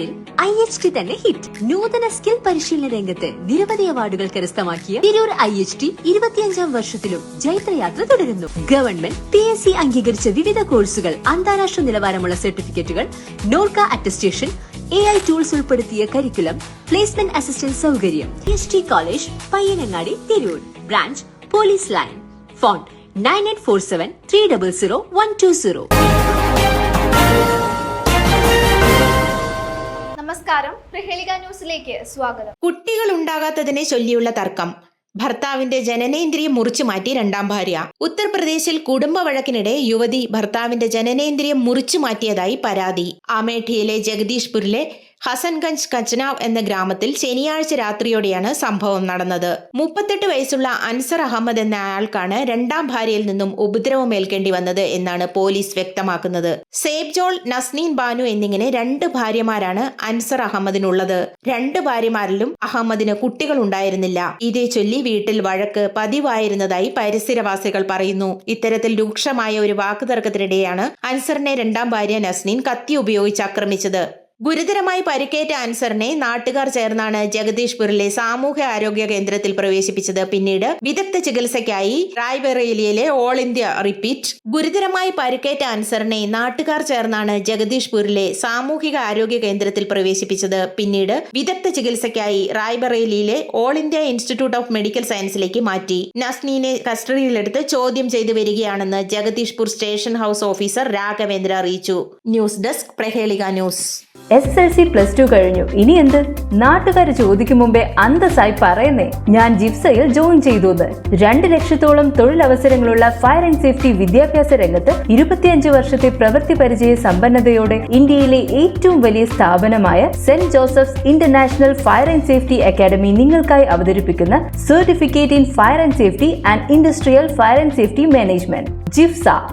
തിരൂരിൽ IHT തന്നെ hit. നൂതന സ്കിൽ പരിശീലന രംഗത്ത് നിരവധി അവാർഡുകൾ കരസ്ഥമാക്കിയ തിരൂർ IHT 25ാം വർഷത്തിലും ജൈത്രയാത്ര തുടരുന്നു. ഗവൺമെന്റ് PSC അംഗീകരിച്ച വിവിധ കോഴ്സുകൾ, അന്താരാഷ്ട്ര നിലവാരമുള്ള സർട്ടിഫിക്കറ്റുകൾ, നോർക്ക അറ്റസ്റ്റേഷൻ, AI ടൂൾസ് ഉൾപ്പെടുത്തിയ കരിക്കുലം, പ്ലേസ്മെന്റ് അസിസ്റ്റന്റ് സൗകര്യം. IHT college, Payyanangadi, Tirur. Branch police line. Phone 9847300120. നമസ്കാരം, പ്രഹേളിക ന്യൂസിലേക്ക് സ്വാഗതം. കുട്ടികൾ ഉണ്ടാകാത്തതിനെ ചൊല്ലിയുള്ള തർക്കം. ഭർത്താവിന്റെ ജനനേന്ദ്രിയം മുറിച്ചു മാറ്റി രണ്ടാം ഭാര്യ. ഉത്തർപ്രദേശിൽ കുടുംബ വഴക്കിനിടെ യുവതി ഭർത്താവിന്റെ ജനനേന്ദ്രിയം മുറിച്ചു മാറ്റിയതായി പരാതി. അമേഠിയിലെ ജഗദീഷ്പൂരിലെ ഹസൻഗഞ്ച് കച്ചനാവ് എന്ന ഗ്രാമത്തിൽ ശനിയാഴ്ച രാത്രിയോടെയാണ് സംഭവം നടന്നത്. 38 വയസ്സുള്ള അൻസർ അഹമ്മദ് എന്ന അയാൾക്കാണ് രണ്ടാം ഭാര്യയിൽ നിന്നും ഉപദ്രവമേൽക്കേണ്ടി വന്നത് എന്നാണ് പോലീസ് വ്യക്തമാക്കുന്നത്. സേബ്ജോൾ, നസ്നീൻ ബാനു എന്നിങ്ങനെ 2 ഭാര്യമാരാണ് അൻസർ അഹമ്മദിനുള്ളത്. 2 ഭാര്യമാരിലും അഹമ്മദിന് കുട്ടികൾ ഉണ്ടായിരുന്നില്ല. ഇതേ ചൊല്ലി വീട്ടിൽ വഴക്ക് പതിവായിരുന്നതായി പരിസരവാസികൾ പറയുന്നു. ഇത്തരത്തിൽ രൂക്ഷമായ ഒരു വാക്കുതർക്കത്തിനിടെയാണ് അൻസറിനെ രണ്ടാം ഭാര്യ നസ്നീൻ കത്തി ഉപയോഗിച്ച് ആക്രമിച്ചത്. ഗുരുതരമായി പരിക്കേറ്റ അൻസറിനെ നാട്ടുകാർ ചേർന്നാണ് ജഗദീഷ്പൂരിലെ സാമൂഹ്യ ആരോഗ്യ കേന്ദ്രത്തിൽ പ്രവേശിപ്പിച്ചത്. പിന്നീട് വിദഗ്ധ ചികിത്സയ്ക്കായി റായ്ബറേലിയിലെ ഓൾ ഇന്ത്യ റിപ്പീറ്റ്. ഗുരുതരമായി പരിക്കേറ്റ അൻസറിനെ നാട്ടുകാർ ചേർന്നാണ് ജഗദീഷ്പൂരിലെ സാമൂഹിക ആരോഗ്യ കേന്ദ്രത്തിൽ പ്രവേശിപ്പിച്ചത്. പിന്നീട് വിദഗ്ധ ചികിത്സയ്ക്കായി റായ്ബറേലിയിലെ all India institute of medical സയൻസിലേക്ക് മാറ്റി. നസ്നീനെ കസ്റ്റഡിയിലെടുത്ത് ചോദ്യം ചെയ്തു വരികയാണെന്ന് Jagdishpur station house officer Raghavendra അറിയിച്ചു. News desk, Prahelika news. SSLC +2 കഴിഞ്ഞു, ഇനി എന്ത്? നാട്ടുകാർ ചോദിക്കും മുമ്പേ അന്തസ്സായി പറയുന്നേ, ഞാൻ ജിപ്സയിൽ ജോയിൻ ചെയ്തു. 2 ലക്ഷത്തോളം തൊഴിലവസരങ്ങളുള്ള ഫയർ ആൻഡ് സേഫ്റ്റി വിദ്യാഭ്യാസ രംഗത്ത് 25 വർഷത്തെ പ്രവൃത്തി പരിചയ സമ്പന്നതയോടെ ഇന്ത്യയിലെ ഏറ്റവും വലിയ സ്ഥാപനമായ Saint Joseph's international fire and safety academy നിങ്ങൾക്കായി അവതരിപ്പിക്കുന്ന certificate in fire and safety and industrial fire and safety management, ജിഫ്സ.